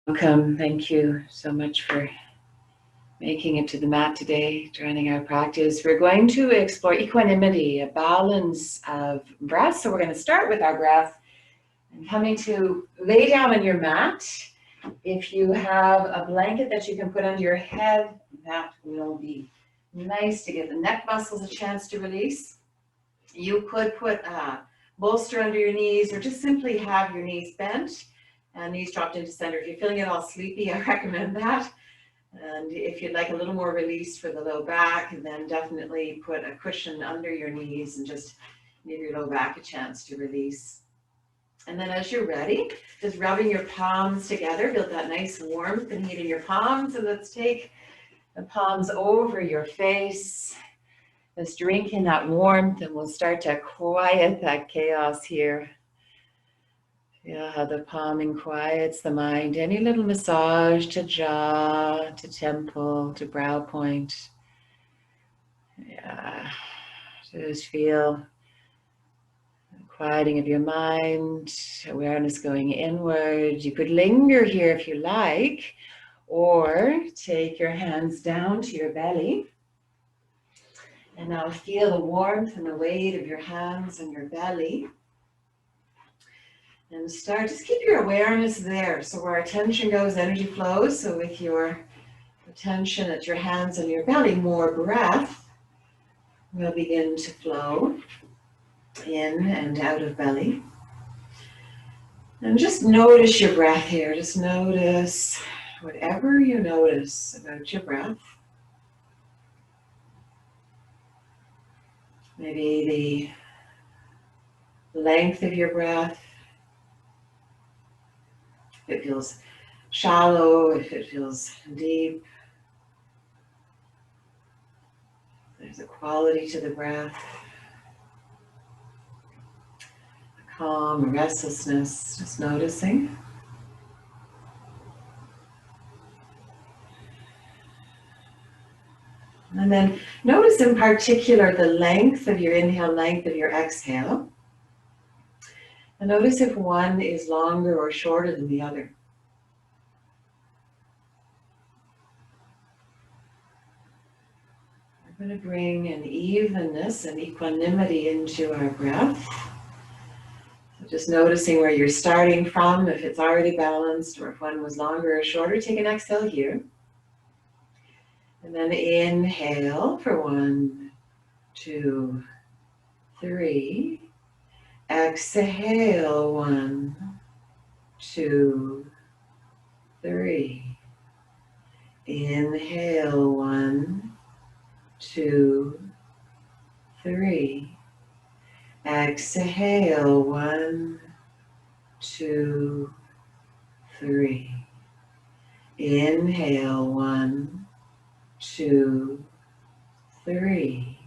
Welcome. Thank you so much for making it to the mat today, joining our practice. We're going to explore equanimity, a balance of breath. So we're going to start with our breath and coming to lay down on your mat. If you have a blanket that you can put under your head, that will be nice to give the neck muscles a chance to release. You could put a bolster under your knees or just simply have your knees bent and knees dropped into center. If you're feeling at all sleepy, I recommend that. And if you'd like a little more release for the low back, then definitely put a cushion under your knees and just give your low back a chance to release. And then as you're ready, just rubbing your palms together, build that nice warmth and heat in your palms. And let's take the palms over your face. Let's drink in that warmth and we'll start to quiet that chaos here. Feel how the palming quiets the mind. Any little massage to jaw, to temple, to brow point. Yeah, just feel the quieting of your mind, awareness going inward. You could linger here if you like, or take your hands down to your belly. And now feel the warmth and the weight of your hands on your belly. And just keep your awareness there. So where attention goes, energy flows. So with your attention at your hands and your belly, more breath will begin to flow in and out of belly. And just notice your breath here. Just notice whatever you notice about your breath. Maybe the length of your breath. If it feels shallow, if it feels deep. There's a quality to the breath. A calm, a restlessness, just noticing. And then notice in particular the length of your inhale, length of your exhale. And notice if one is longer or shorter than the other. We're going to bring an evenness and equanimity into our breath. So just noticing where you're starting from, if it's already balanced or if one was longer or shorter. Take an exhale here. And then inhale for 1, 2, 3. Exhale, 1, 2, 3. Inhale, 1, 2, 3. Exhale, 1, 2, 3. Inhale, 1, 2, 3.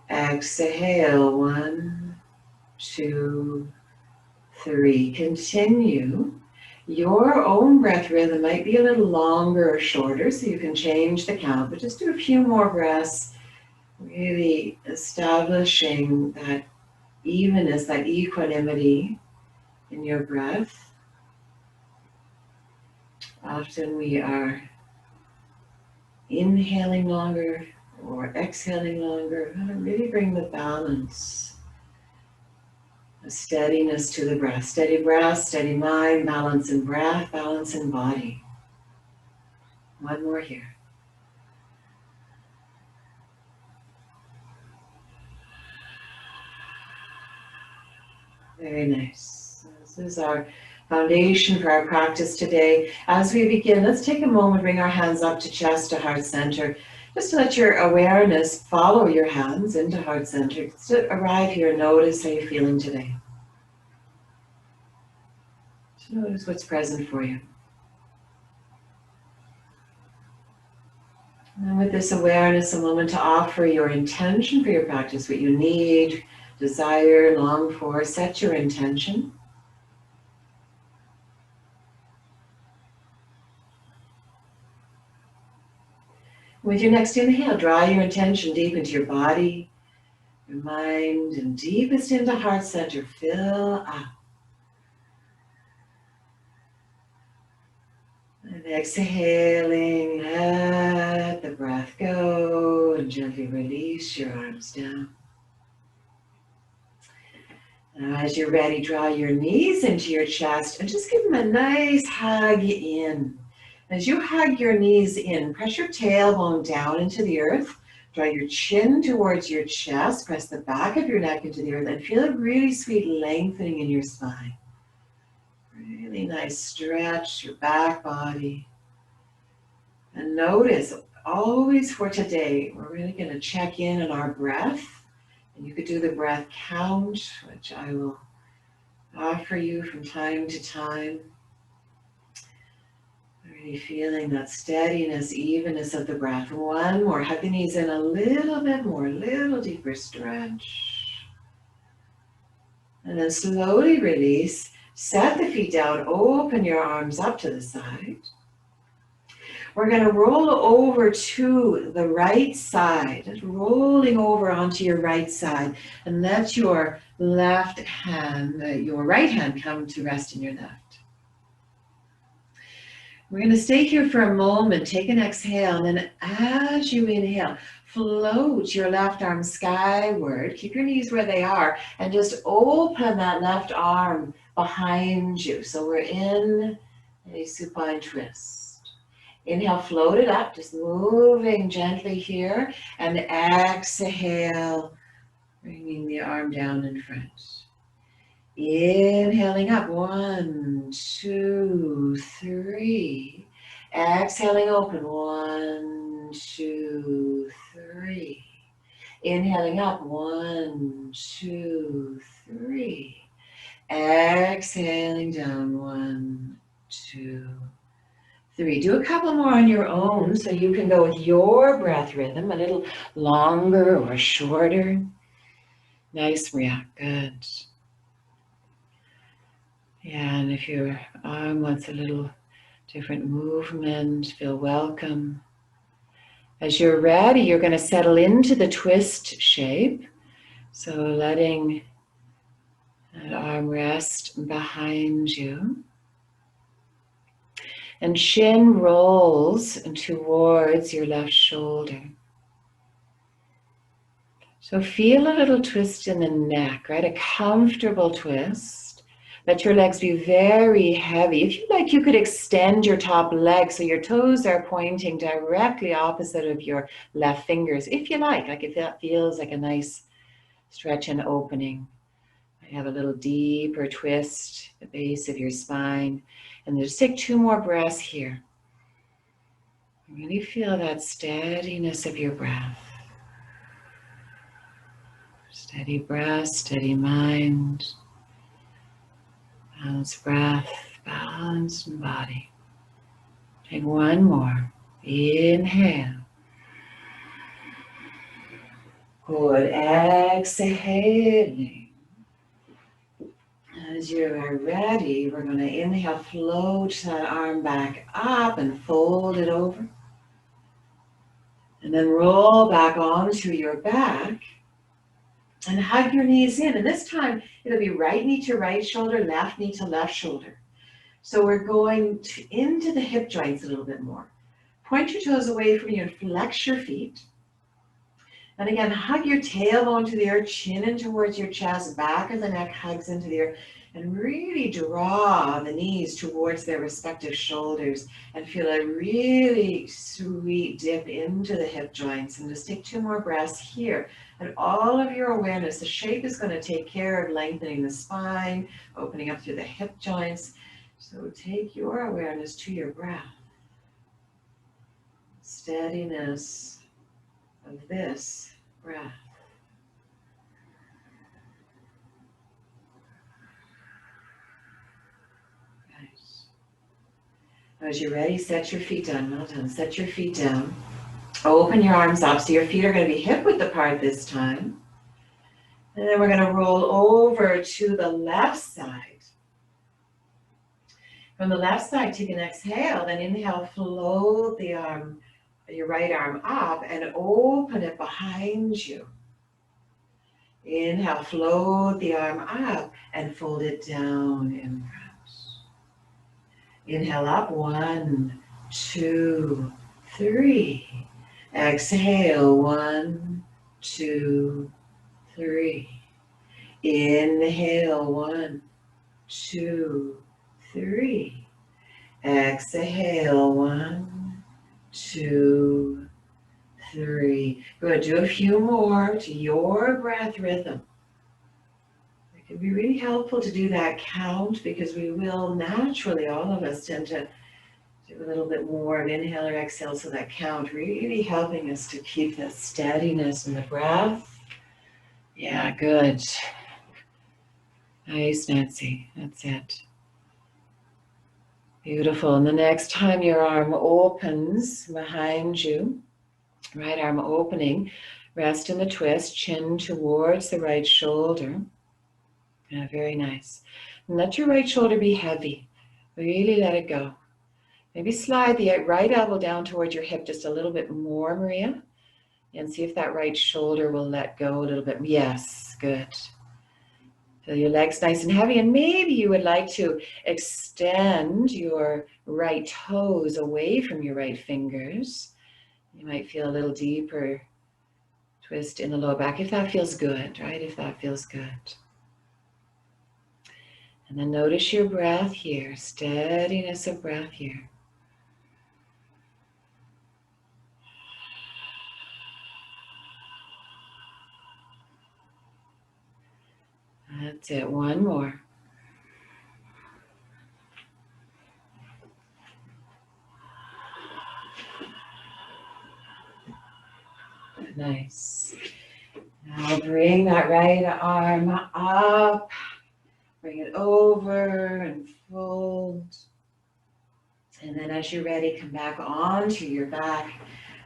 Exhale, 1, 2, 3. Continue. Your own breath rhythm might be a little longer or shorter, so you can change the count, but just do a few more breaths, really establishing that evenness, that equanimity in your breath. Often we are inhaling longer or exhaling longer. We want to really bring the balance, a steadiness to the breath. Steady breath, steady mind, balance in breath, balance in body. One more here. Very nice. This is our foundation for our practice today. As we begin, let's take a moment, bring our hands up to chest, to heart center, just to let your awareness follow your hands into heart center. Just to arrive here and notice how you're feeling today. Just notice what's present for you. And with this awareness, a moment to offer your intention for your practice, what you need, desire, long for. Set your intention. With your next inhale, draw your intention deep into your body, your mind, and deepest into heart center. Fill up. And exhaling, let the breath go and gently release your arms down. Now, as you're ready, draw your knees into your chest and just give them a nice hug in. As you hug your knees in, press your tailbone down into the earth. Draw your chin towards your chest. Press the back of your neck into the earth and feel a really sweet lengthening in your spine. Really nice stretch, your back body. And notice, always for today, we're really going to check in on our breath. And you could do the breath count, which I will offer you from time to time. Really feeling that steadiness, evenness of the breath. One more, hug the knees in a little bit more, a little deeper stretch. And then slowly release. Set the feet down, open your arms up to the side. We're going to roll over to the right side, just rolling over onto your right side, and let your left hand, your right hand come to rest in your left. We're going to stay here for a moment, take an exhale, and then as you inhale, float your left arm skyward, keep your knees where they are, and just open that left arm behind you. So we're in a supine twist. Inhale, float it up, just moving gently here, and exhale, bringing the arm down in front. Inhaling up, 1, 2, 3. Exhaling open, 1, 2, 3. Inhaling up, 1, 2, 3. Exhaling down, 1, 2, 3. Do a couple more on your own so you can go with your breath rhythm, a little longer or shorter. Nice, Maria. Good. Yeah, and if your arm wants a little different movement, feel welcome. As you're ready, you're going to settle into the twist shape. So letting that arm rest behind you. And chin rolls towards your left shoulder. So feel a little twist in the neck, right? A comfortable twist. Let your legs be very heavy. If you like, you could extend your top leg so your toes are pointing directly opposite of your left fingers. If you like if that feels like a nice stretch and opening. I have a little deeper twist at the base of your spine. And just take 2 more breaths here. Really feel that steadiness of your breath. Steady breath, steady mind. Balanced breath, balanced body. Take 1 more. Inhale. Good. Exhaling. As you are ready, we're going to inhale, float that arm back up and fold it over. And then roll back onto your back and hug your knees in. And this time, it'll be right knee to right shoulder, left knee to left shoulder. So we're going into the hip joints a little bit more. Point your toes away from you and flex your feet. And again, hug your tailbone to the earth, chin in towards your chest, back of the neck hugs into the earth, and really draw the knees towards their respective shoulders and feel a really sweet dip into the hip joints. And just take 2 more breaths here. And all of your awareness, the shape is going to take care of lengthening the spine, opening up through the hip joints. So take your awareness to your breath. Steadiness of this breath. Nice. As you're ready, set your feet down. Well done. Set your feet down. Open your arms up. So your feet are going to be hip width apart this time. And then we're going to roll over to the left side. From the left side, take an exhale. Then inhale, float the arm, your right arm up and open it behind you. Inhale, float the arm up and fold it down in front. Inhale up, 1, 2, 3. Exhale, 1, 2, 3. Inhale, 1, 2, 3. Exhale, 1, 2, 3. Good. Do a few more to your breath rhythm. It can be really helpful to do that count because we will naturally, all of us tend to do a little bit more of inhale or exhale, so that count really helping us to keep that steadiness in the breath. Yeah, good. Nice, Nancy. That's it. Beautiful. And the next time your arm opens behind you, right arm opening, rest in the twist, chin towards the right shoulder. Yeah, very nice. And let your right shoulder be heavy. Really let it go. Maybe slide the right elbow down towards your hip just a little bit more, Maria. And see if that right shoulder will let go a little bit. Yes, good. Feel your legs nice and heavy, and maybe you would like to extend your right toes away from your right fingers. You might feel a little deeper twist in the lower back if that feels good, right? If that feels good. And then notice your breath here, steadiness of breath here. That's it, one more. Nice. Now bring that right arm up, bring it over and fold. And then as you're ready, come back onto your back.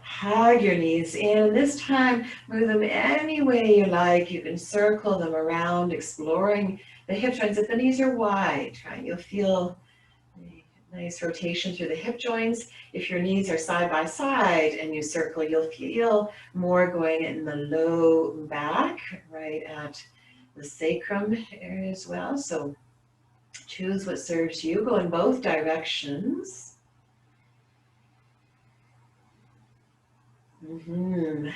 Hug your knees in. This time, move them any way you like. You can circle them around, exploring the hip joints. If the knees are wide, right, you'll feel a nice rotation through the hip joints. If your knees are side by side and you circle, you'll feel more going in the low back, right at the sacrum area as well. So choose what serves you. Go in both directions. And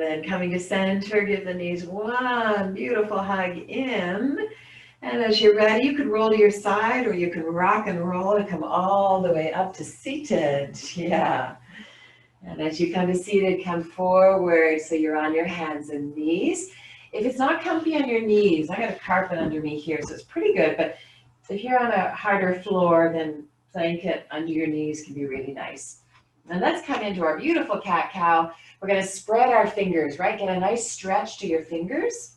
then coming to center, give the knees one beautiful hug in. And as you're ready, you can roll to your side or you can rock and roll and come all the way up to seated. Yeah. And as you come to seated, come forward so you're on your hands and knees. If it's not comfy on your knees, I got a carpet under me here, so it's pretty good. But if you're on a harder floor, then blanket under your knees can be really nice. And let's come into our beautiful cat-cow. We're going to spread our fingers, right? Get a nice stretch to your fingers.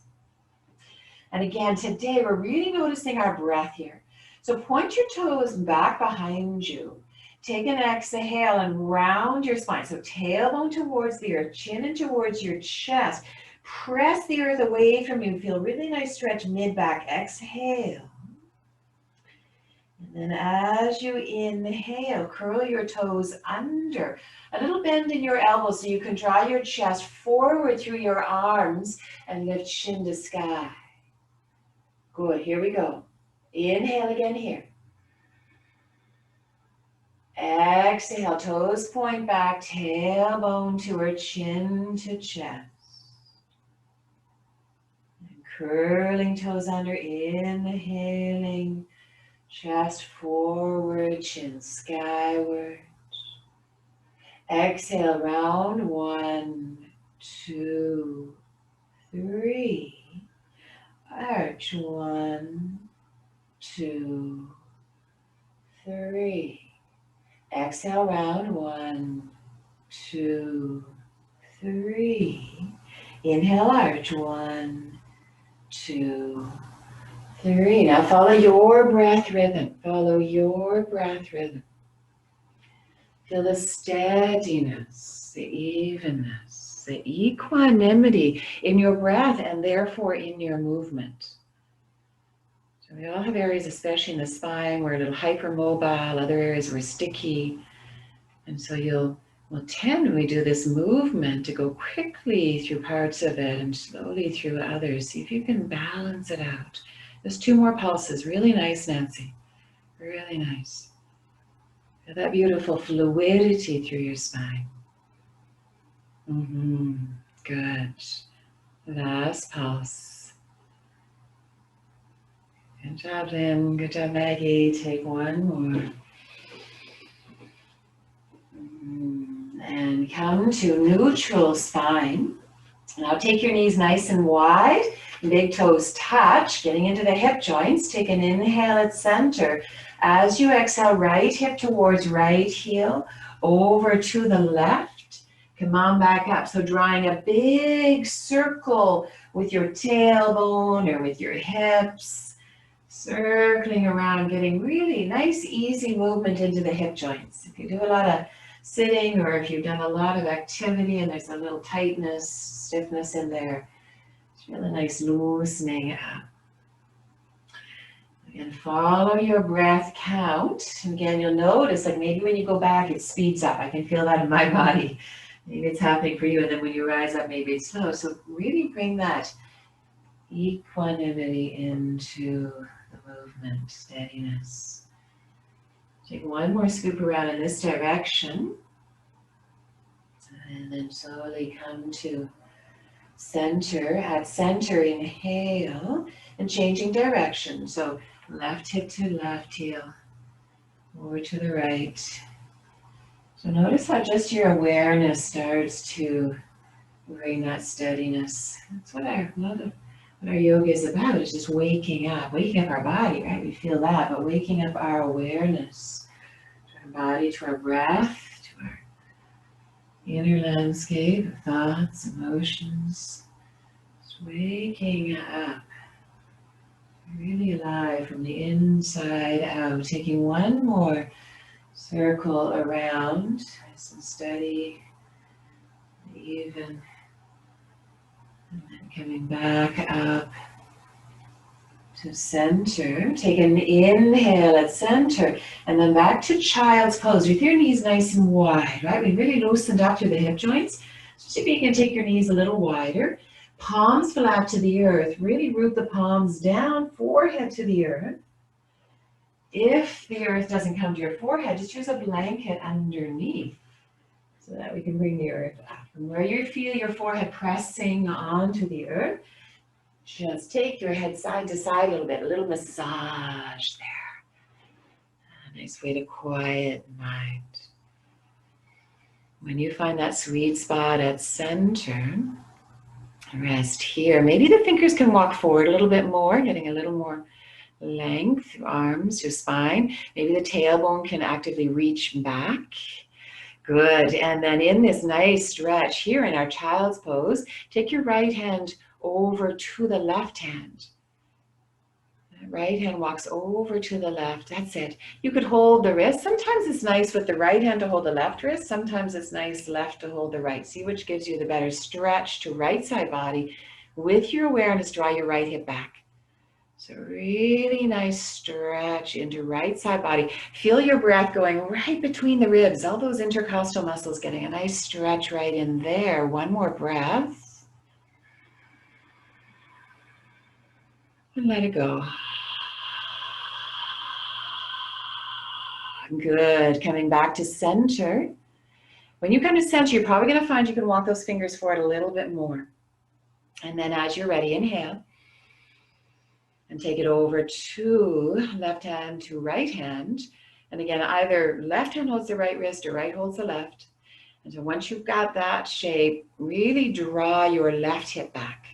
And again, today we're really noticing our breath here. So point your toes back behind you. Take an exhale and round your spine. So tailbone towards the earth, chin in towards your chest. Press the earth away from you. Feel really nice stretch mid-back. Exhale. And then as you inhale, curl your toes under. A little bend in your elbows so you can draw your chest forward through your arms and lift chin to sky. Good, here we go. Inhale again here. Exhale, toes point back, tailbone to our chin to chest. And curling toes under, inhaling. Chest forward, chin skyward. Exhale, round 1, 2, 3. Arch 1, 2, 3. Exhale, round 1, 2, 3. Inhale, arch 1, 2, 3. Now follow your breath rhythm. Follow your breath rhythm. Feel the steadiness, the evenness, the equanimity in your breath and therefore in your movement. So we all have areas, especially in the spine, where a little hypermobile, other areas were sticky. And so we'll tend, when we do this movement, to go quickly through parts of it and slowly through others. See if you can balance it out. There's 2 more pulses. Really nice, Nancy. Really nice. Feel that beautiful fluidity through your spine. Good. Last pulse. Good job, Lynn. Good job, Maggie. Take one more. And come to neutral spine. Now take your knees nice and wide. Big toes touch, getting into the hip joints. Take an inhale at center. As you exhale, right hip towards right heel, over to the left. Come on back up. So drawing a big circle with your tailbone or with your hips. Circling around, getting really nice, easy movement into the hip joints. If you do a lot of sitting or if you've done a lot of activity and there's a little tightness, stiffness in there, feel a nice loosening up. Again, follow your breath count. And again, you'll notice like maybe when you go back, it speeds up. I can feel that in my body. Maybe it's happening for you. And then when you rise up, maybe it's slow. So really bring that equanimity into the movement, steadiness. Take one more scoop around in this direction. And then slowly come to center. At center, inhale and changing direction. So left hip to left heel, over to the right. So notice how just your awareness starts to bring that steadiness. That's what our yoga is about, is just waking up our body, right? We feel that, but waking up our awareness to our body, to our breath, to our inner landscape of thoughts, emotions. Just waking up, really alive from the inside out. Taking one more circle around, nice and steady, even. And then coming back up to center. Take an inhale at center and then back to child's pose with your knees nice and wide, right? We really loosened up through the hip joints. So see if you can take your knees a little wider. Palms flat to the earth. Really root the palms down, forehead to the earth. If the earth doesn't come to your forehead, just use a blanket underneath so that we can bring the earth up. And where you feel your forehead pressing onto the earth, just take your head side to side a little bit, a little massage there. A nice way to quiet the mind. When you find that sweet spot at center, rest here. Maybe the fingers can walk forward a little bit more, getting a little more length through arms, your spine. Maybe the tailbone can actively reach back. Good. And then in this nice stretch here in our child's pose, take your right hand over to the left hand. That right hand walks over to the left. That's it. You could hold the wrist. Sometimes it's nice with the right hand to hold the left wrist. Sometimes it's nice left to hold the right. See which gives you the better stretch to right side body. With your awareness, draw your right hip back. So really nice stretch into right side body. Feel your breath going right between the ribs, all those intercostal muscles getting a nice stretch right in there. One more breath. And let it go. Good. Coming back to center. When you come to center, you're probably going to find you can walk those fingers forward a little bit more. And then as you're ready, inhale. And take it over to left hand to right hand. And again, either left hand holds the right wrist or right holds the left. And so once you've got that shape, really draw your left hip back.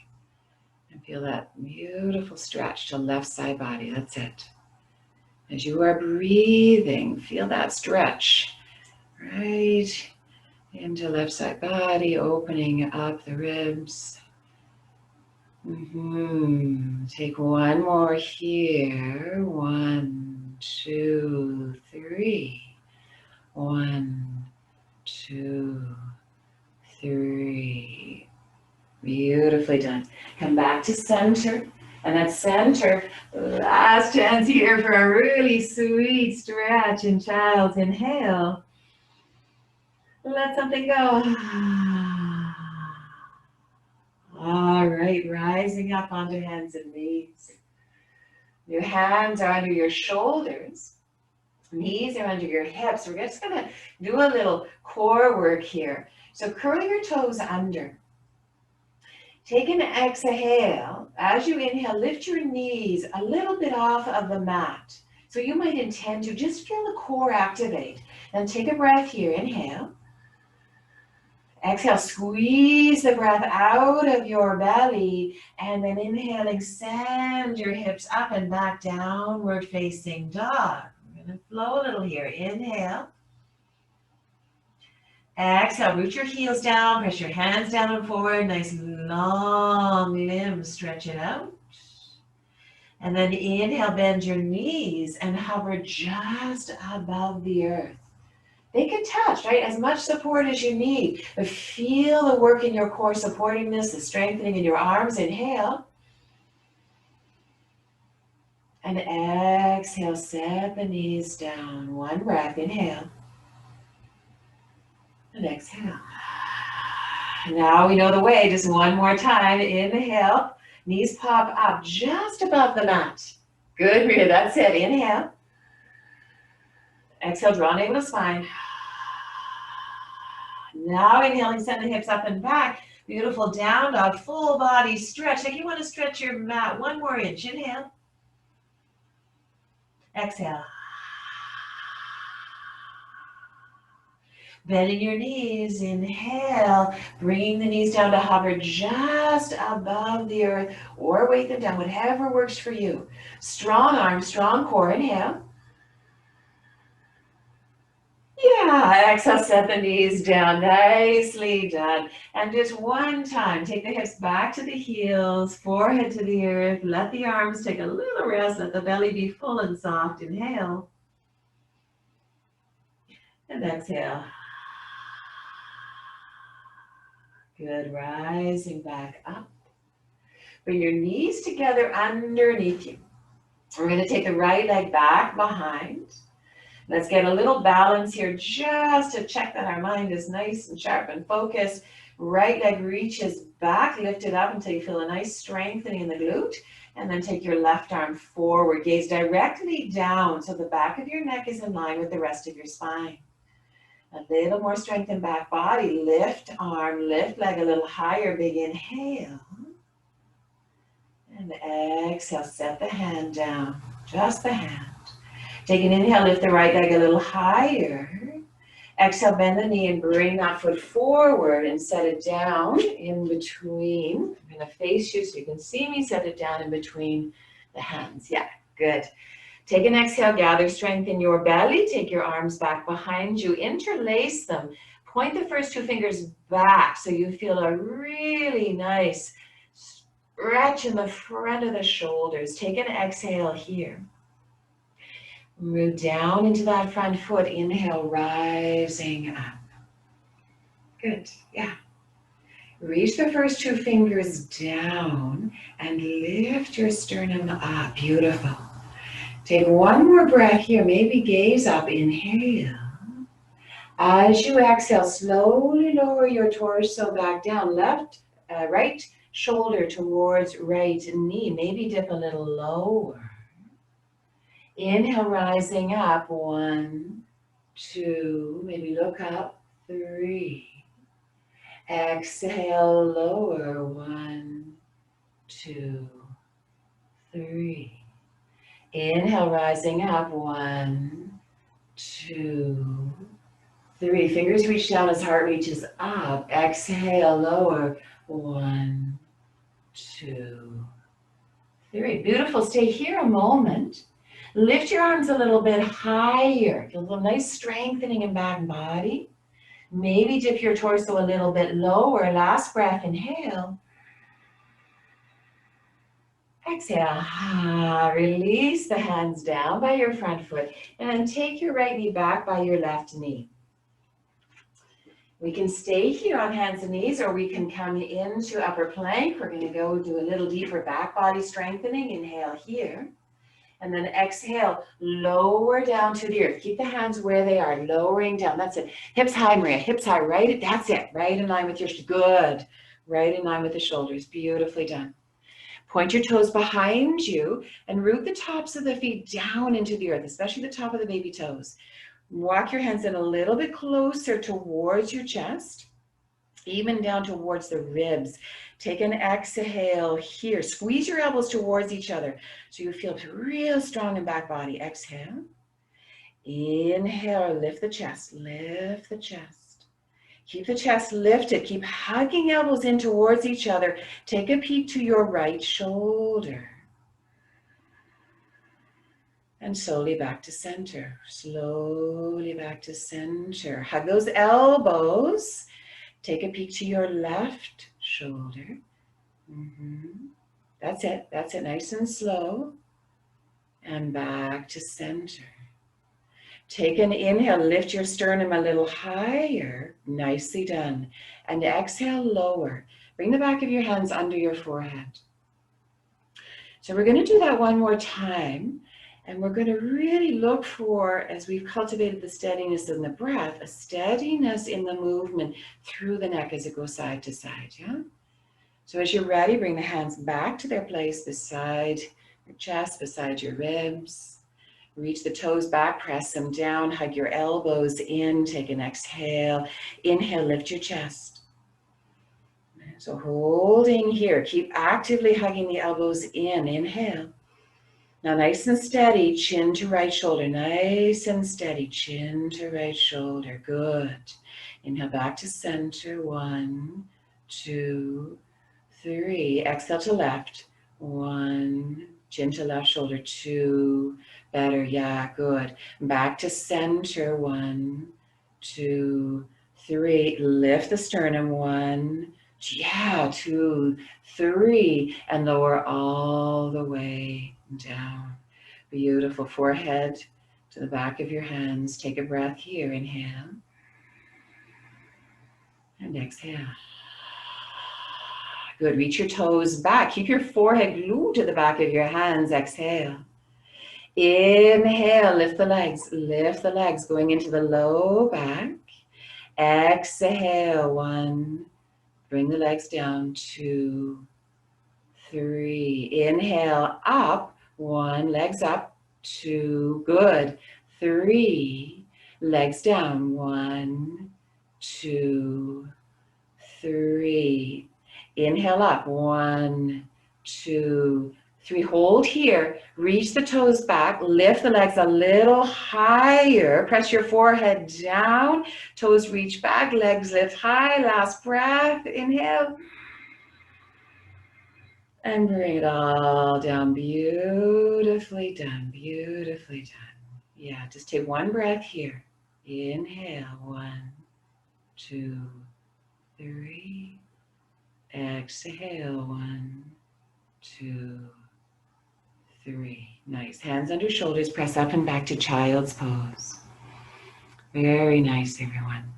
And feel that beautiful stretch to left side body. That's it. As you are breathing, feel that stretch right into left side body, opening up the ribs. Take one more here. 1, 2, 3. 1, 2, 3. Beautifully done. Come back to center. And at center, last chance here for a really sweet stretch in child's. Inhale. Let something go. All right, rising up onto hands and knees. Your hands are under your shoulders. Knees are under your hips. We're just going to do a little core work here. So curl your toes under. Take an exhale. As you inhale, lift your knees a little bit off of the mat. So you might intend to just feel the core activate. Then take a breath here. Inhale. Exhale, squeeze the breath out of your belly, and then inhaling, send your hips up and back, downward facing dog. We're going to flow a little here. Inhale. Exhale, root your heels down, press your hands down and forward, nice long limbs, stretch it out. And then inhale, bend your knees and hover just above the earth. They can touch, right? As much support as you need. But feel the work in your core supporting this, the strengthening in your arms. Inhale. And exhale, set the knees down. One breath, inhale. And exhale. Now we know the way, just one more time. Inhale, knees pop up just above the mat. Good, Maria, that's it. Inhale. Exhale, draw navel to spine. Now inhaling, send the hips up and back. Beautiful down dog, full body stretch. Like you want to stretch your mat one more inch. Inhale. Exhale. Bending your knees, inhale, bringing the knees down to hover just above the earth or weight them down, whatever works for you. Strong arms, strong core, inhale. Yeah, exhale, set the knees down, nicely done. And just one time, take the hips back to the heels, forehead to the earth, let the arms take a little rest, let the belly be full and soft, inhale. And exhale. Good, rising back up. Bring your knees together underneath you. We're going to take the right leg back behind. Let's get a little balance here just to check that our mind is nice and sharp and focused. Right leg reaches back, lift it up until you feel a nice strengthening in the glute. And then take your left arm forward, gaze directly down so the back of your neck is in line with the rest of your spine. A little more strength in back body. Lift arm, lift leg a little higher. Big inhale. And exhale, set the hand down, just the hand. Take an inhale, lift the right leg a little higher. Exhale, bend the knee and bring that foot forward and set it down in between. I'm going to face you so you can see me. Set it down in between the hands. Yeah, good. Take an exhale, gather strength in your belly. Take your arms back behind you. Interlace them. Point the first two fingers back so you feel a really nice stretch in the front of the shoulders. Take an exhale here. Move down into that front foot. Inhale, rising up. Good, yeah. Reach the first two fingers down and lift your sternum up. Beautiful. Take one more breath here. Maybe gaze up. Inhale. As you exhale, slowly lower your torso back down. Right shoulder towards right knee. Maybe dip a little lower. Inhale, rising up. 1, 2, maybe look up. 3. Exhale, lower. 1, 2, 3. Inhale, rising up. 1, 2, 3. Fingers reach down as heart reaches up. Exhale, lower. 1, 2, 3. Beautiful. Stay here a moment. Lift your arms a little bit higher. Feel a little nice strengthening in back body. Maybe dip your torso a little bit lower. Last breath, inhale. Exhale, release the hands down by your front foot and then take your right knee back by your left knee. We can stay here on hands and knees or we can come into upper plank. We're going to go do a little deeper back body strengthening. Inhale here. And then exhale, lower down to the earth. Keep the hands where they are, lowering down. That's it. Hips high, Maria. Hips high, right? That's it. Right in line with your, good. Right in line with the shoulders. Beautifully done. Point your toes behind you and root the tops of the feet down into the earth, especially the top of the baby toes. Walk your hands in a little bit closer towards your chest, even down towards the ribs. Take an exhale here. Squeeze your elbows towards each other so you feel real strong in back body. Exhale. Inhale, lift the chest, lift the chest. Keep the chest lifted. Keep hugging elbows in towards each other. Take a peek to your right shoulder. And slowly back to center. Slowly back to center. Hug those elbows. Take a peek to your left shoulder. That's it. That's it. Nice and slow. And back to center. Take an inhale. Lift your sternum a little higher. Nicely done. And exhale, lower. Bring the back of your hands under your forehead. So we're going to do that one more time. And we're going to really look for, as we've cultivated the steadiness in the breath, a steadiness in the movement through the neck as it goes side to side, yeah? So as you're ready, bring the hands back to their place beside your chest, beside your ribs. Reach the toes back, press them down, hug your elbows in, take an exhale. Inhale, lift your chest. So holding here, keep actively hugging the elbows in, inhale. Now nice and steady, chin to right shoulder, nice and steady, chin to right shoulder, good. Inhale back to center, 1, 2, 3. Exhale to left, 1, chin to left shoulder, 2, better, yeah, good. Back to center, 1, 2, 3. Lift the sternum, 1, yeah, 2, 3, and lower all the way down. Beautiful. Forehead to the back of your hands. Take a breath here. Inhale. And exhale. Good. Reach your toes back. Keep your forehead glued to the back of your hands. Exhale. Inhale. Lift the legs. Lift the legs. Going into the low back. Exhale. 1. Bring the legs down. 2, 3. Inhale. Up. 1. Legs up. 2. Good. 3. Legs down. 1, 2, 3. Inhale up. 1, 2, 3. Hold here. Reach the toes back. Lift the legs a little higher. Press your forehead down. Toes reach back. Legs lift high. Last breath. Inhale. And bring it all down. Beautifully done. Beautifully done. Yeah, just take one breath here. Inhale. 1, 2, 3. Exhale. 1, 2, 3. Nice. Hands under shoulders. Press up and back to child's pose. Very nice, everyone.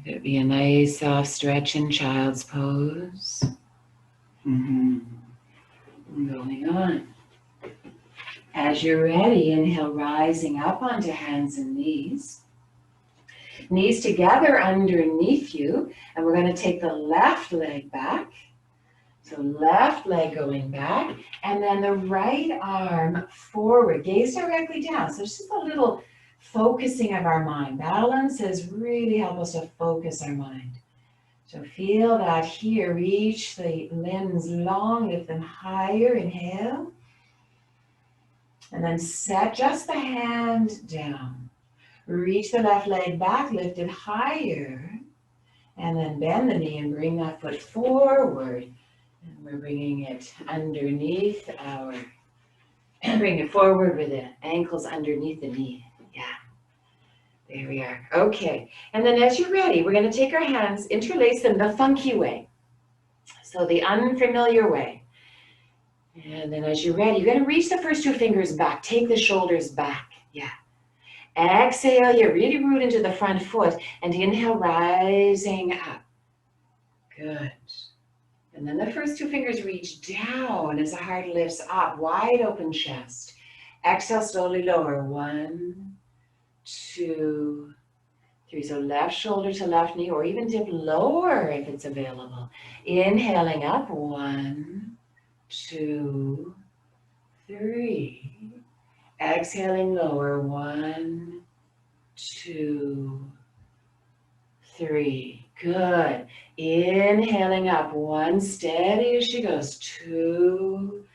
It'd be a nice soft stretch in child's pose. Going on. As you're ready, inhale, rising up onto hands and knees. Knees together underneath you, and we're going to take the left leg back. So left leg going back, and then the right arm forward. Gaze directly down. So it's just a little focusing of our mind. Balances really help us to focus our mind. So feel that here. Reach the limbs long, lift them higher. Inhale. And then set just the hand down. Reach the left leg back, lift it higher. And then bend the knee and bring that foot forward. And we're bringing it underneath bring it forward with the ankles underneath the knee. Yeah. There we are. Okay. And then as you're ready, we're going to take our hands, interlace them the funky way. So the unfamiliar way. And then as you're ready, you're going to reach the first 2 fingers back. Take the shoulders back. Yeah. Exhale, you really root into the front foot. And inhale, rising up. Good. And then the first 2 fingers reach down as the heart lifts up. Wide open chest. Exhale, slowly lower. 1, 2, 3. So left shoulder to left knee, or even dip lower if it's available. Inhaling up, 1, 2, 3. Exhaling lower, 1, 2, 3. Good. Inhaling up, 1, steady as she goes. 2.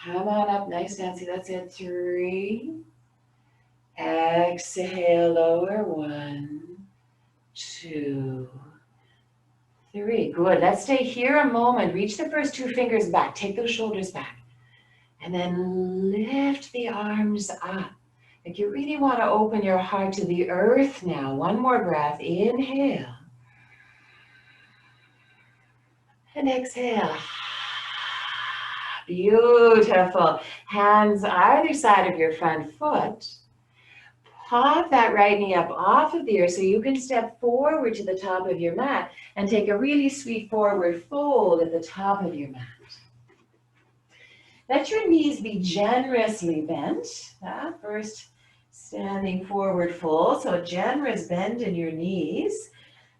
Come on up, nice Nancy, that's it. 3. Exhale lower, 1, 2, 3. Good. Let's stay here a moment. Reach the first 2 fingers back. Take those shoulders back. And then lift the arms up. Like you really want to open your heart to the earth now. One more breath. Inhale. And exhale. Beautiful. Hands either side of your front foot. Pop that right knee up off of the earth so you can step forward to the top of your mat and take a really sweet forward fold at the top of your mat. Let your knees be generously bent. First, standing forward fold, so a generous bend in your knees.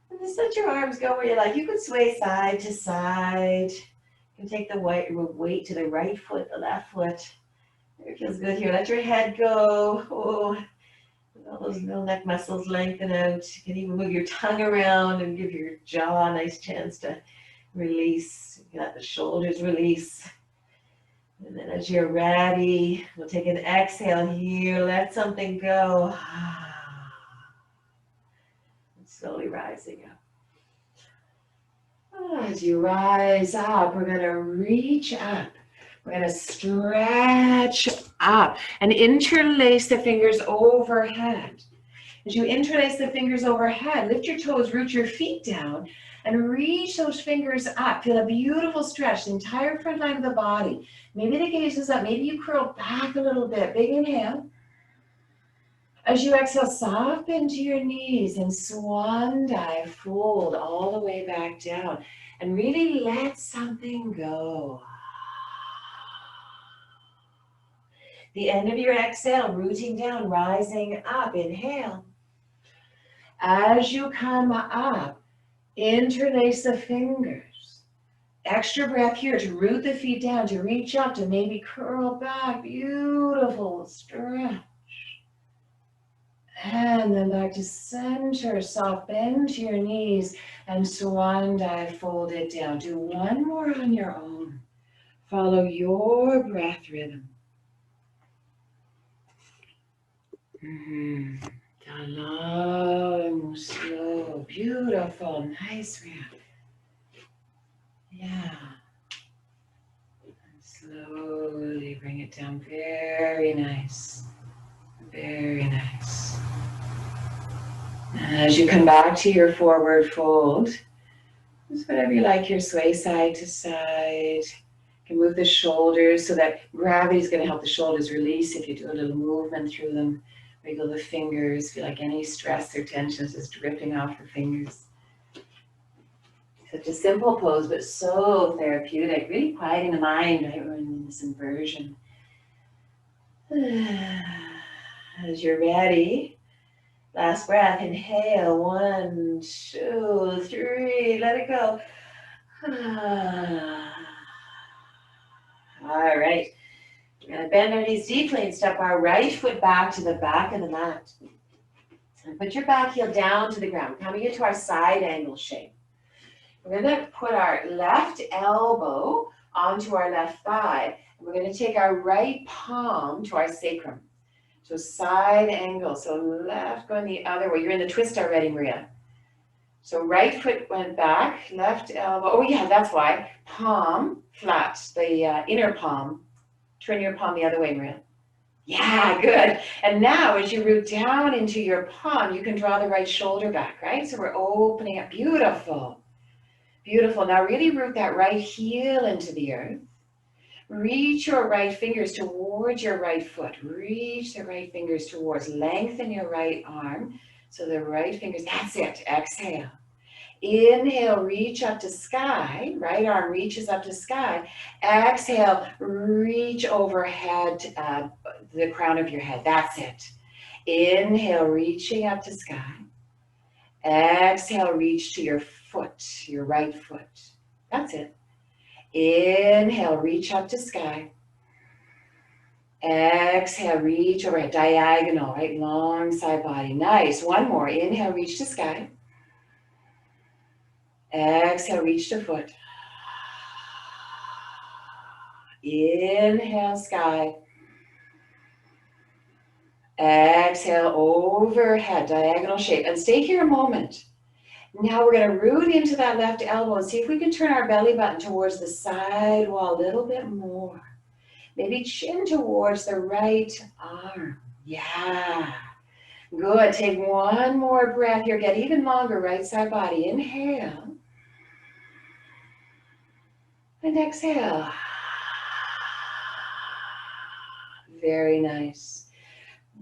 And just let your arms go where you like. You can sway side to side. You can take the weight to the right foot, the left foot. It feels good here. Let your head go. Oh, all those middle neck muscles lengthen out. You can even move your tongue around and give your jaw a nice chance to release. You can let the shoulders release. And then as you're ready, we'll take an exhale here. Let something go. And slowly rising up. As you rise up, we're going to reach up. We're going to stretch up and interlace the fingers overhead. As you interlace the fingers overhead, lift your toes, root your feet down, and reach those fingers up. Feel a beautiful stretch, the entire front line of the body. Maybe the gaze is up. Maybe you curl back a little bit. Big inhale. As you exhale, soften to your knees and swan dive, fold all the way back down. And really let something go. The end of your exhale, rooting down, rising up. Inhale. As you come up, interlace the fingers. Extra breath here to root the feet down, to reach up, to maybe curl back. Beautiful stretch. And then back to center, soft bend to your knees and swan dive, fold it down. Do one more on your own. Follow your breath rhythm. Long, slow, beautiful, nice breath. Yeah. And slowly bring it down. Very nice. Very nice. As you come back to your forward fold, just whatever you like here, sway side to side. You can move the shoulders so that gravity is going to help the shoulders release if you do a little movement through them. Wiggle the fingers, feel like any stress or tension is just dripping off the fingers. Such a simple pose, but so therapeutic, really quieting the mind, right? We're in this inversion. As you're ready, last breath, inhale, 1, 2, 3, let it go. All right. We're going to bend our knees deeply and step our right foot back to the back of the mat. And put your back heel down to the ground, coming into our side angle shape. We're going to put our left elbow onto our left thigh, and we're going to take our right palm to our sacrum. So side angle, so left going the other way. You're in the twist already, Maria. So right foot went back, left elbow, oh yeah, that's why. Palm flat, the inner palm. Turn your palm the other way, Maria. Yeah, good. And now as you root down into your palm, you can draw the right shoulder back, right? So we're opening up. Beautiful. Beautiful. Now really root that right heel into the earth. Reach your right fingers towards your right foot. Reach the right fingers towards. Lengthen your right arm. So the right fingers, that's it. Exhale. Inhale, reach up to sky. Right arm reaches up to sky. Exhale, reach overhead, the crown of your head. That's it. Inhale, reaching up to sky. Exhale, reach to your foot, your right foot. That's it. Inhale, reach up to sky. Exhale, reach over, diagonal, right? Long side body. Nice. One more. Inhale, reach to sky. Exhale, reach to foot. Inhale, sky. Exhale, overhead, diagonal shape. And stay here a moment. Now we're going to root into that left elbow and see if we can turn our belly button towards the side wall a little bit more. Maybe chin towards the right arm. Yeah. Good. Take one more breath here. Get even longer, right side body. Inhale. And exhale. Very nice.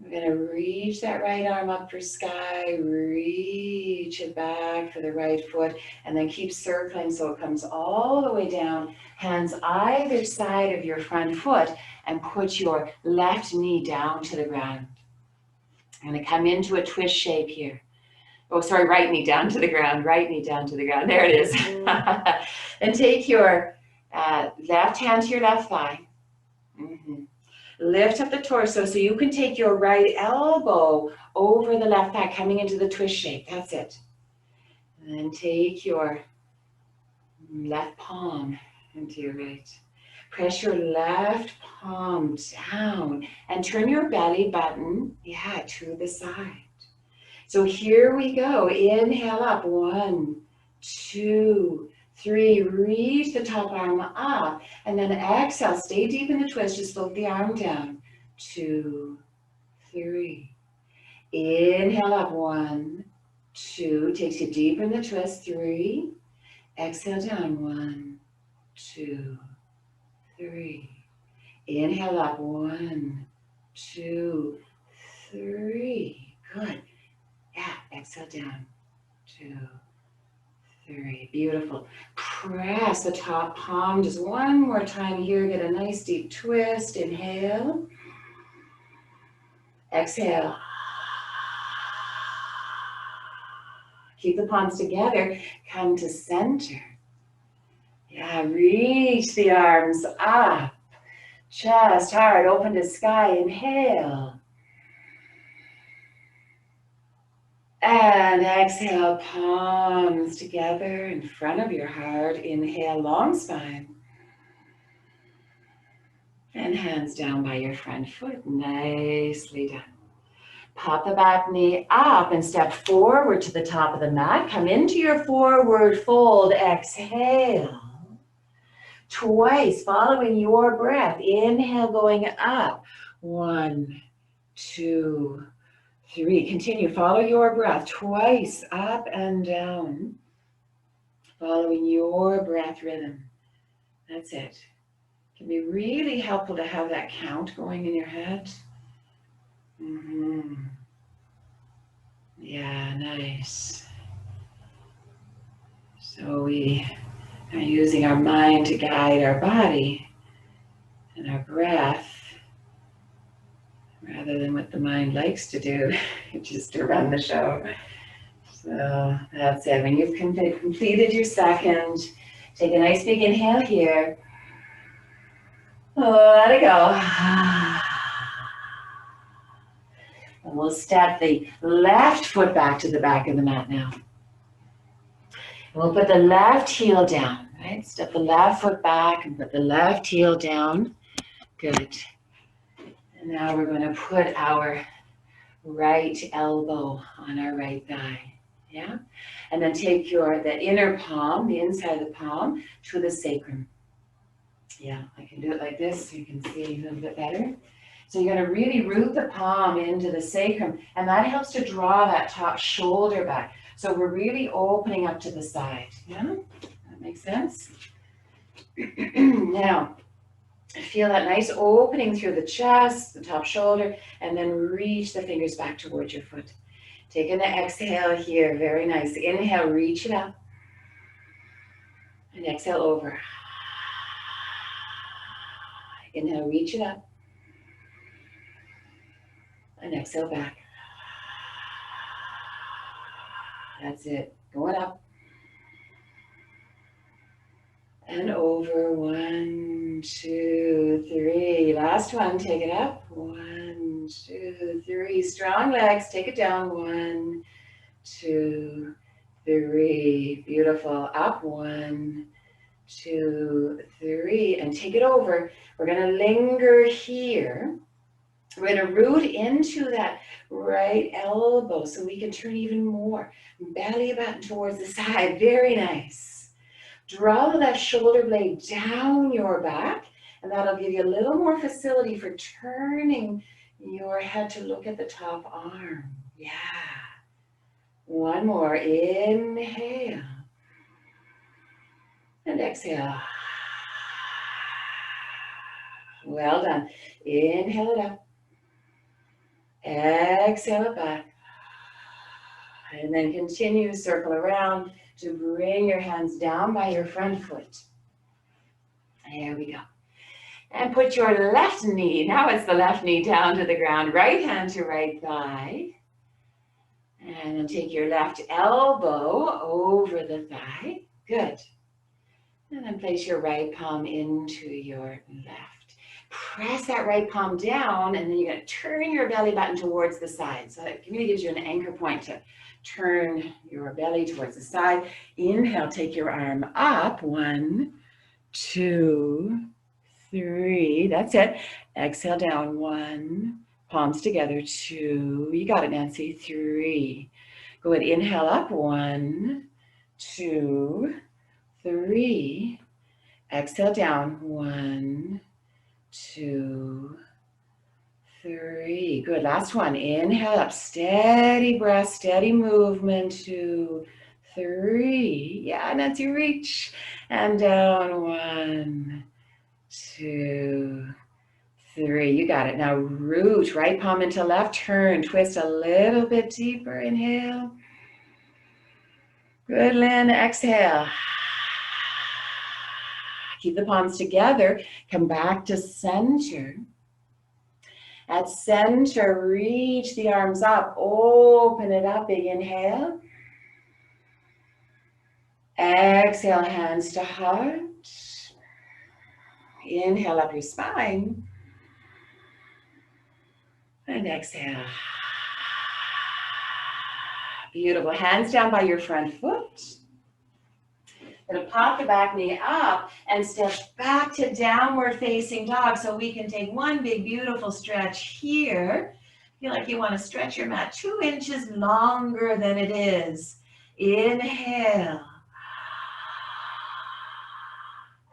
We're going to reach that right arm up for sky, reach it back for the right foot, and then keep circling so it comes all the way down. Hands either side of your front foot, and put your left knee down to the ground. I'm going to come into a twist shape here. Oh, sorry, right knee down to the ground, right knee down to the ground. There it is. And take your left hand to your left thigh. Lift up the torso so you can take your right elbow over the left thigh, coming into the twist shape. That's it. And then take your left palm into your right. Press your left palm down and turn your belly button, to the side. So here we go. Inhale up. 1, 2, 3. Reach the top arm up. And then exhale. Stay deep in the twist. Just float the arm down. 2, 3. Inhale up. 1, 2. Takes you deep in the twist. 3. Exhale down. 1, 2, 3. Inhale up. 1, 2, 3. Good. Exhale down. 2, 3. Beautiful. Press the top palm just one more time here. Get a nice deep twist. Inhale. Exhale. Keep the palms together. Come to center. Reach the arms up. Chest hard. Open to sky. Inhale. And exhale, palms together in front of your heart. Inhale, long spine. And hands down by your front foot. Nicely done. Pop the back knee up and step forward to the top of the mat. Come into your forward fold. Exhale. Twice, following your breath. Inhale, going up. 1, 2, 3. Continue. Follow your breath. Twice up and down. Following your breath rhythm. That's it. It can be really helpful to have that count going in your head. Yeah, nice. So we are using our mind to guide our body and our breath, rather than what the mind likes to do, which is to run the show. So that's it. When you've completed your second, take a nice big inhale here. Let it go. And we'll step the left foot back to the back of the mat now. And we'll put the left heel down, right? Step the left foot back and put the left heel down. Good. And now we're going to put our right elbow on our right thigh. Yeah? And then take the inner palm, the inside of the palm, to the sacrum. Yeah, I can do it like this so you can see a little bit better. So you're going to really root the palm into the sacrum, and that helps to draw that top shoulder back. So we're really opening up to the side. Yeah? That makes sense? Now, feel that nice opening through the chest, the top shoulder, and then reach the fingers back towards your foot. Take an exhale here. Very nice. Inhale, reach it up. And exhale over. Inhale, reach it up. And exhale back. That's it. Going up. And over. 1, 2, 3. Last one. Take it up. 1, 2, 3. Strong legs. Take it down. 1, 2, 3. Beautiful. Up. 1, 2, 3. And take it over. We're going to linger here. We're going to root into that right elbow so we can turn even more. Belly button towards the side. Very nice. Draw the left shoulder blade down your back, and that'll give you a little more facility for turning your head to look at the top arm. Yeah. One more. Inhale. And exhale. Well done. Inhale it up. Exhale it back. And then continue to circle around to bring your hands down by your front foot. There we go. And put your left knee, now it's the left knee down to the ground, right hand to right thigh. And then take your left elbow over the thigh. Good. And then place your right palm into your left. Press that right palm down, and then you're going to turn your belly button towards the side. So it really gives you an anchor point to turn your belly towards the side. Inhale, take your arm up. 1, 2, 3. That's it. Exhale down. 1. Palms together. 2. You got it, Nancy. 3. Go ahead. Inhale up. 1, 2, 3. Exhale down. 1, 2, 3. Good. Last one. Inhale up. Steady breath, steady movement. 2, 3. Yeah, Nancy, reach. And down. 1, 2, 3. You got it. Now root. Right palm into left. Turn. Twist a little bit deeper. Inhale. Good, Lynn. Exhale. Keep the palms together. Come back to center. At center, reach the arms up. Open it up. Big inhale. Exhale, hands to heart. Inhale up your spine. And exhale. Beautiful. Hands down by your front foot. Gonna pop the back knee up and step back to downward facing dog so we can take one big beautiful stretch here. Feel like you want to stretch your mat 2 inches longer than it is. Inhale.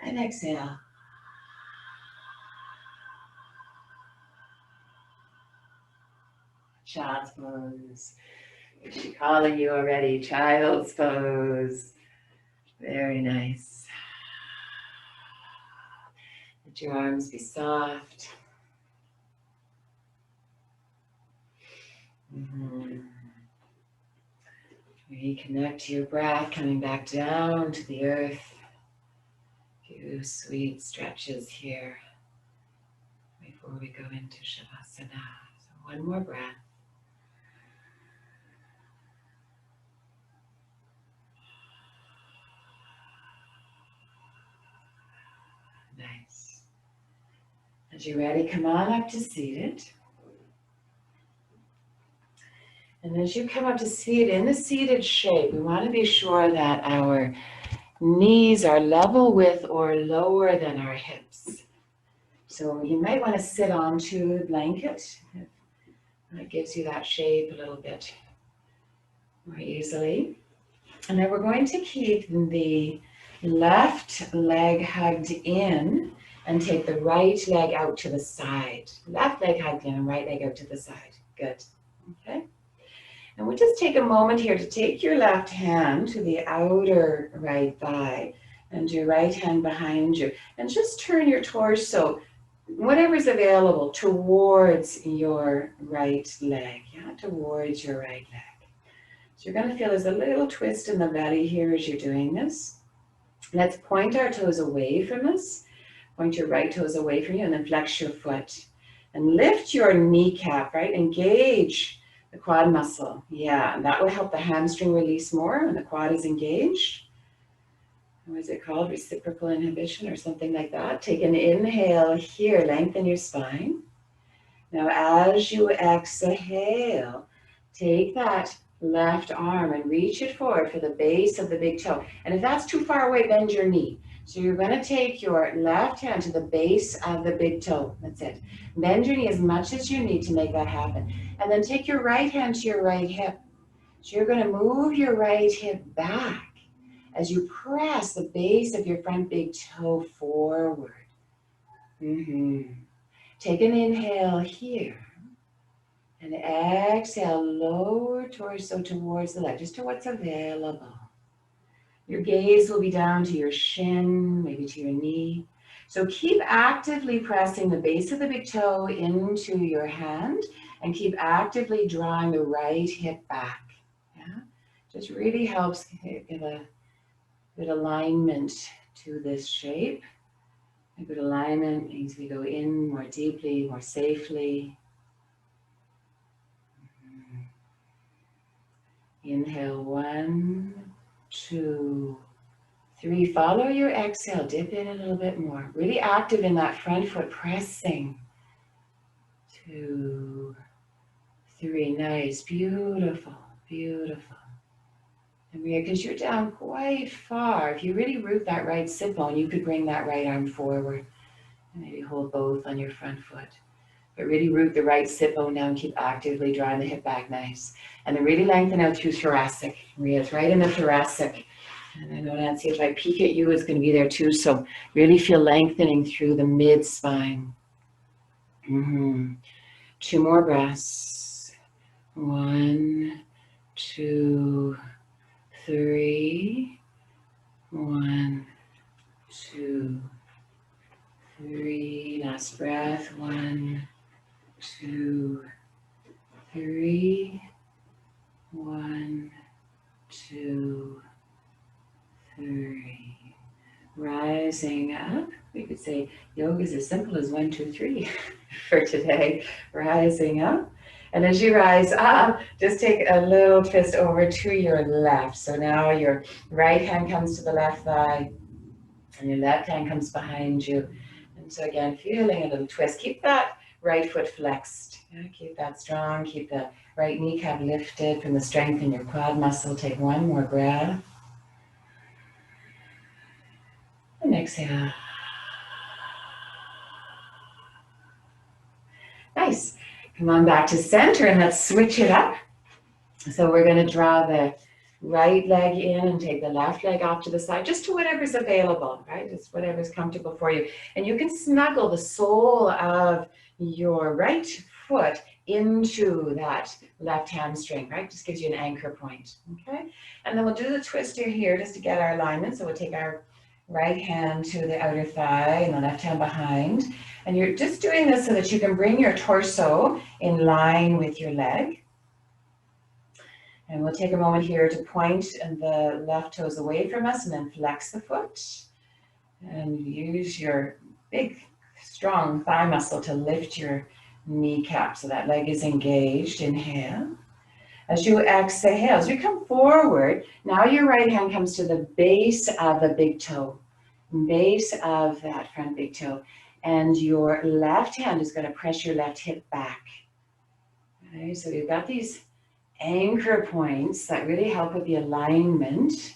And exhale. Child's pose. Is she calling you already? Child's pose. Very nice. Let your arms be soft. Reconnect to your breath, coming back down to the earth. A few sweet stretches here before we go into Shavasana. So one more breath. Nice. As you're ready, come on up to seated. And as you come up to seated, in the seated shape, we want to be sure that our knees are level with or lower than our hips. So you might want to sit onto the blanket. That gives you that shape a little bit more easily. And then we're going to keep the left leg hugged in and take the right leg out to the side. Left leg hugged in and right leg out to the side. Good. Okay. And we'll just take a moment here to take your left hand to the outer right thigh and your right hand behind you. And just turn your torso, whatever's available, towards your right leg. Yeah, towards your right leg. So you're going to feel there's a little twist in the belly here as you're doing this. Let's point our toes away from us. Point your right toes away from you and then flex your foot. And lift your kneecap, right? Engage The quad muscle. Yeah, and that will help the hamstring release more when the quad is engaged. What is it called? Reciprocal inhibition or something like that. Take an inhale here, lengthen your spine. Now, as you exhale, take that left arm and reach it forward for the base of the big toe. And if that's too far away, bend your knee. So you're going to take your left hand to the base of the big toe. That's it. Bend your knee as much as you need to make that happen. And then take your right hand to your right hip. So you're going to move your right hip back as you press the base of your front big toe forward. Take an inhale here. And exhale, lower torso towards the left, just to what's available. Your gaze will be down to your shin, maybe to your knee. So keep actively pressing the base of the big toe into your hand and keep actively drawing the right hip back. Yeah? Just really helps give a good alignment to this shape. A good alignment means we go in more deeply, more safely. Inhale, 1, 2, 3. Follow your exhale. Dip in a little bit more. Really active in that front foot, pressing. 2, 3. Nice. Beautiful. Beautiful. And because you're down quite far, if you really root that right sit bone, you could bring that right arm forward. And maybe hold both on your front foot. But really root the right sit bone down, keep actively drawing the hip back, nice. And then really lengthen out through thoracic. Maria's right in the thoracic. And I know, Nancy, if I peek at you, it's going to be there too. So really feel lengthening through the mid-spine. 2 more breaths. 1, 2, 3. 1, 2, 3. Last breath. 1, 2, 3. 1, 2, 3. Rising up. We could say yoga is as simple as 1, 2, 3 for today. Rising up. And as you rise up, just take a little twist over to your left. So now your right hand comes to the left thigh and your left hand comes behind you. And so again, feeling a little twist. Keep that right foot flexed. Yeah, keep that strong. Keep the right kneecap lifted from the strength in your quad muscle. Take 1 more breath. And exhale. Nice. Come on back to center and let's switch it up. So we're going to draw the right leg in and take the left leg off to the side, just to whatever's available, right? Just whatever's comfortable for you. And you can snuggle the sole of your right foot into that left hamstring, right? Just gives you an anchor point, okay? And then we'll do the twister here just to get our alignment. So we'll take our right hand to the outer thigh and the left hand behind. And you're just doing this so that you can bring your torso in line with your leg. And we'll take a moment here to point the left toes away from us and then flex the foot. And use your big, strong thigh muscle to lift your kneecap so that leg is engaged. Inhale. As you exhale, as you come forward, now your right hand comes to the base of the big toe, base of that front big toe. And your left hand is going to press your left hip back. Okay, so you've got these anchor points that really help with the alignment.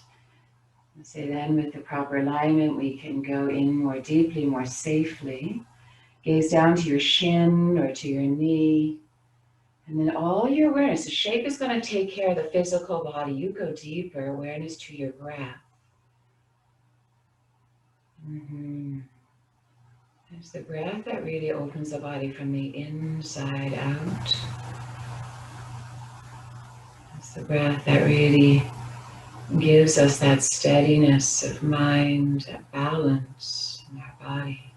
So then with the proper alignment, we can go in more deeply, more safely. Gaze down to your shin or to your knee. And then all your awareness, the shape is going to take care of the physical body. You go deeper, awareness to your breath. It's the breath that really opens the body from the inside out. It's the breath that really gives us that steadiness of mind, that balance in our body.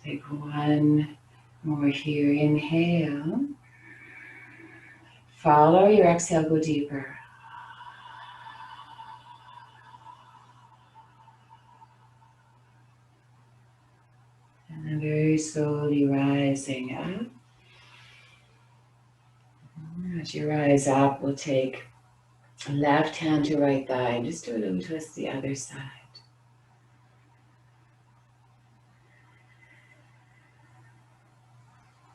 Take 1 more here. Inhale. Follow your exhale, go deeper. And then very slowly rising up. As you rise up, we'll take left hand to right thigh and just do a little twist the other side.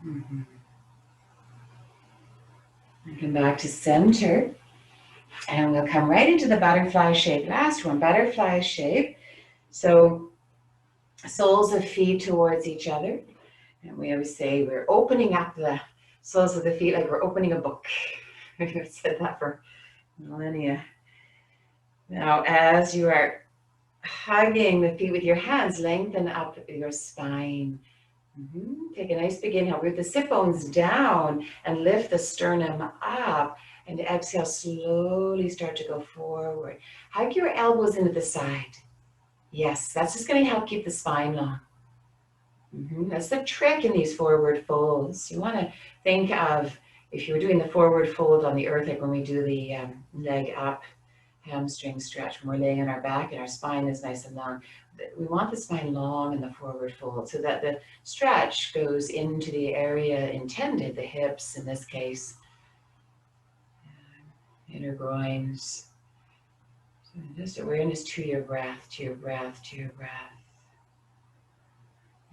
And come back to center. And we'll come right into the butterfly shape. Last one, butterfly shape. So soles of feet towards each other. And we always say we're opening up the soles of the feet like we're opening a book. I've said that for millennia. Now, as you are hugging the feet with your hands, lengthen up your spine. Take a nice big inhale. Root the sit bones down and lift the sternum up. And exhale, slowly start to go forward. Hug your elbows into the side. Yes, that's just going to help keep the spine long. That's the trick in these forward folds. You want to think of, if you were doing the forward fold on the earth, like when we do the leg up, hamstring stretch, when we're laying on our back and our spine is nice and long. We want the spine long in the forward fold so that the stretch goes into the area intended, the hips in this case, inner groins. So just awareness to your breath, to your breath, to your breath.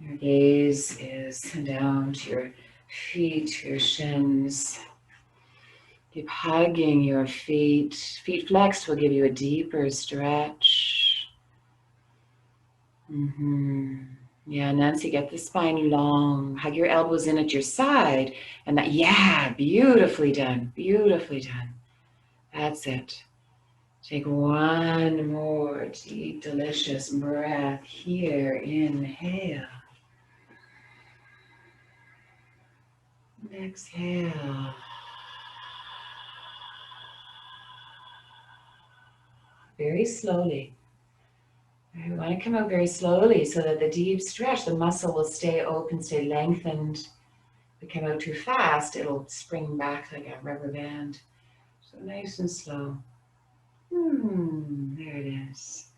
Your gaze is down to your feet, to your shins. Keep hugging your feet. Feet flexed will give you a deeper stretch. Yeah, Nancy, get the spine long. Hug your elbows in at your side. And that, yeah, beautifully done. Beautifully done. That's it. Take one more deep, delicious breath here. Inhale. Exhale. Very slowly. We want to come out very slowly so that the deep stretch, the muscle will stay open, stay lengthened. If we come out too fast, it'll spring back like a rubber band. So nice and slow. There it is.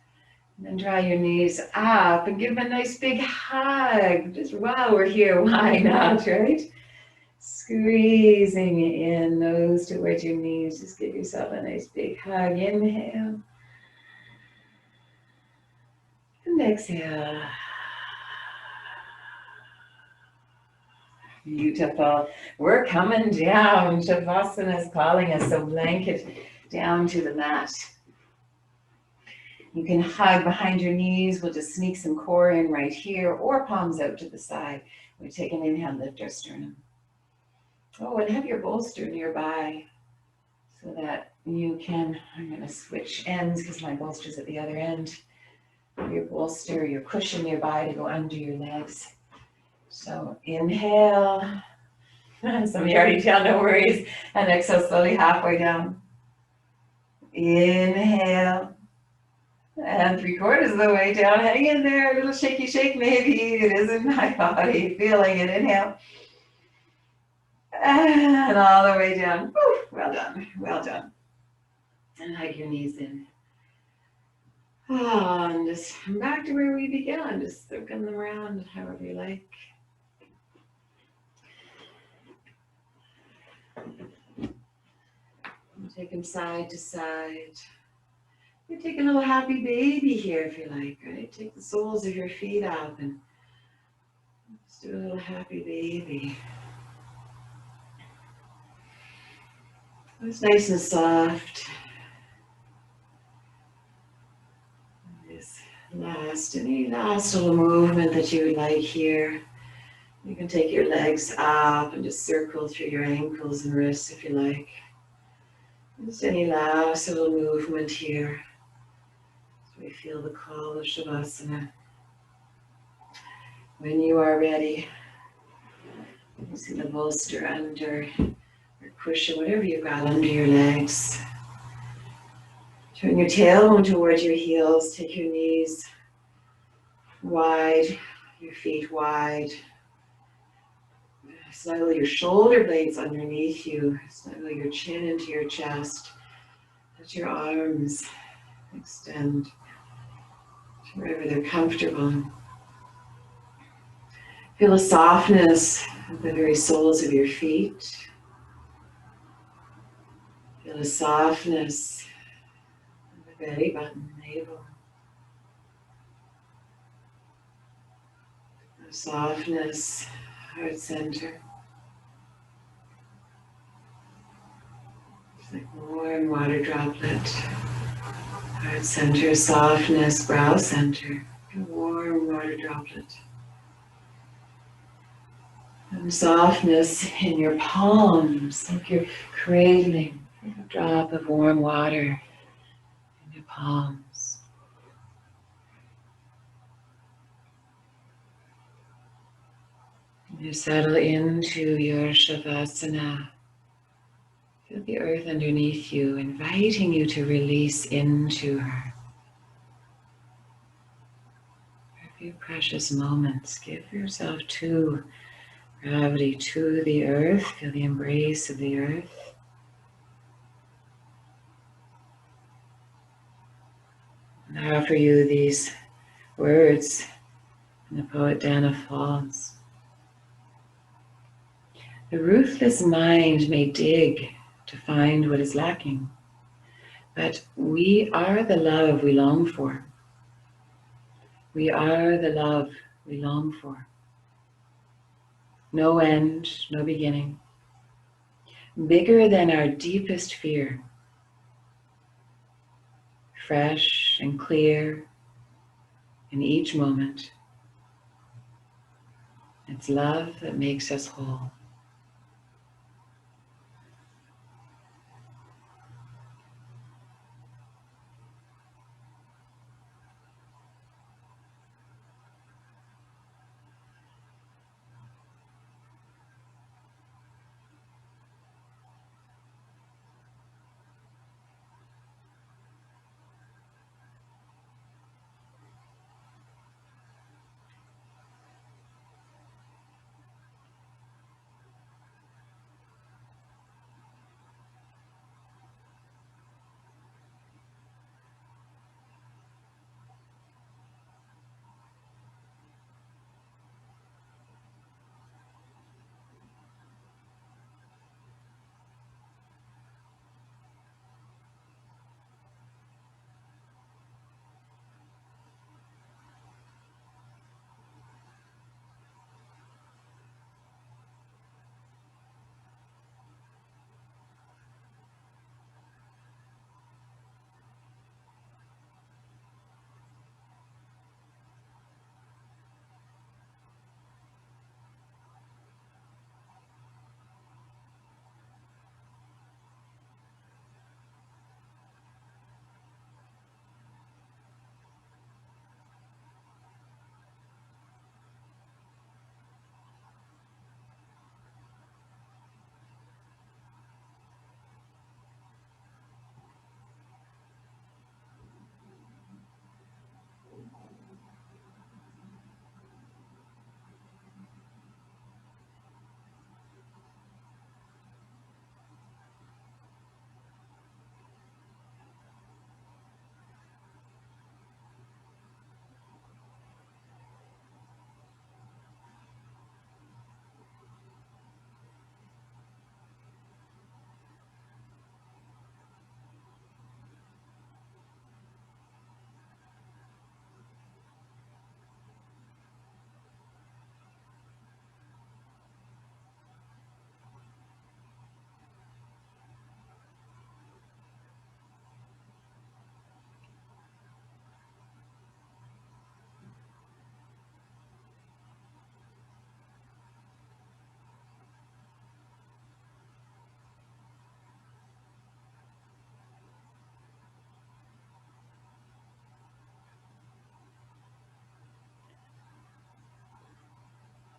And then draw your knees up and give them a nice big hug. Just while we're here, why not, right? Squeezing in, nose towards your knees. Just give yourself a nice big hug. Inhale. And exhale. Beautiful. We're coming down. Shavasana is calling us, so blanket down to the mat. You can hug behind your knees. We'll just sneak some core in right here or palms out to the side. We take an inhale, lift our sternum. Oh, and have your bolster nearby so that you can, I'm going to switch ends because my bolster's at the other end. Your bolster, your cushion nearby to go under your legs. So inhale. Some of you already tell, no worries. And exhale slowly halfway down. Inhale. And 3/4 of the way down. Hang in there. A little shaky shake maybe. It is in my body. Feeling it. Inhale. And all the way down. Woo, well done. Well done. And hug your knees in. And just back to where we began. Just circling them around however you like. Take them side to side. You take a little happy baby here if you like, right? Take the soles of your feet up and just do a little happy baby. It's nice and soft. Any last little movement that you would like here. You can take your legs up and just circle through your ankles and wrists if you like. Just any last little movement here. So we feel the call of Shavasana. When you are ready, you see the bolster under, or cushion, whatever you've got under your legs. Turn your tailbone towards your heels. Take your knees wide, your feet wide. Snuggle your shoulder blades underneath you. Snuggle your chin into your chest. Let your arms extend to wherever they're comfortable. Feel a softness at the very soles of your feet. Feel the softness of the belly button, navel. The softness, heart center. It's like warm water droplet. Heart center, softness, brow center. A warm water droplet. And softness in your palms, like you're cradling a drop of warm water in your palms. You settle into your Shavasana. Feel the earth underneath you, inviting you to release into her. For a few precious moments, give yourself to gravity, to the earth. Feel the embrace of the earth. And I offer you these words from the poet Dana Falls. The ruthless mind may dig to find what is lacking, but we are the love we long for. We are the love we long for. No end, no beginning. Bigger than our deepest fear. Fresh and clear in each moment. It's love that makes us whole.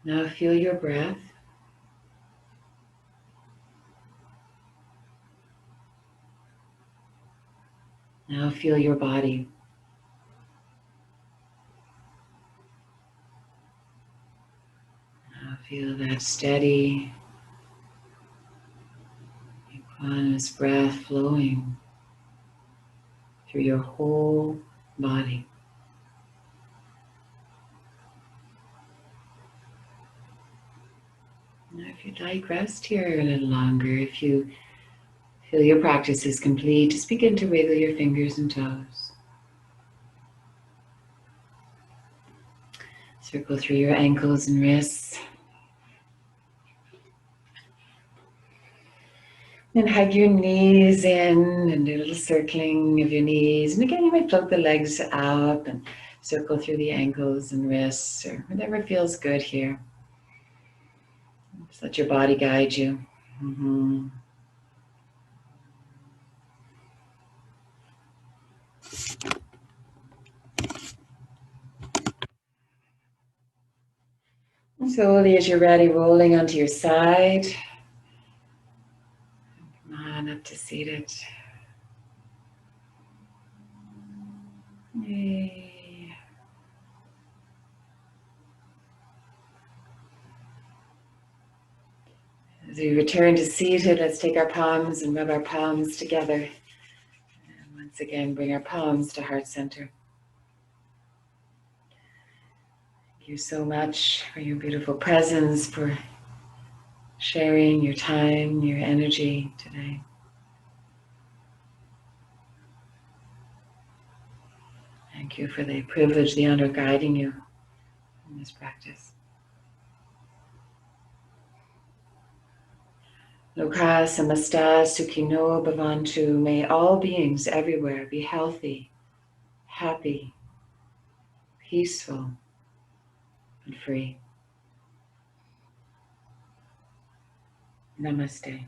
Now feel your breath. Now feel your body. Now feel that steady, equanimous breath flowing through your whole body. Now if you'd like, rest here a little longer. If you Till your practice is complete, just begin to wiggle your fingers and toes. Circle through your ankles and wrists. And hug your knees in and do a little circling of your knees. And again, you might float the legs up and circle through the ankles and wrists or whatever feels good here. Just let your body guide you. Mm-hmm. And slowly, as you're ready, rolling onto your side. Come on up to seated. Yay. As we return to seated, let's take our palms and rub our palms together. And once again, bring our palms to heart center. Thank you so much for your beautiful presence, for sharing your time, your energy today. Thank you for the privilege, the honor of guiding you in this practice. Loka samasta sukhino bhavantu. May all beings everywhere be healthy, happy, peaceful, and free. Namaste.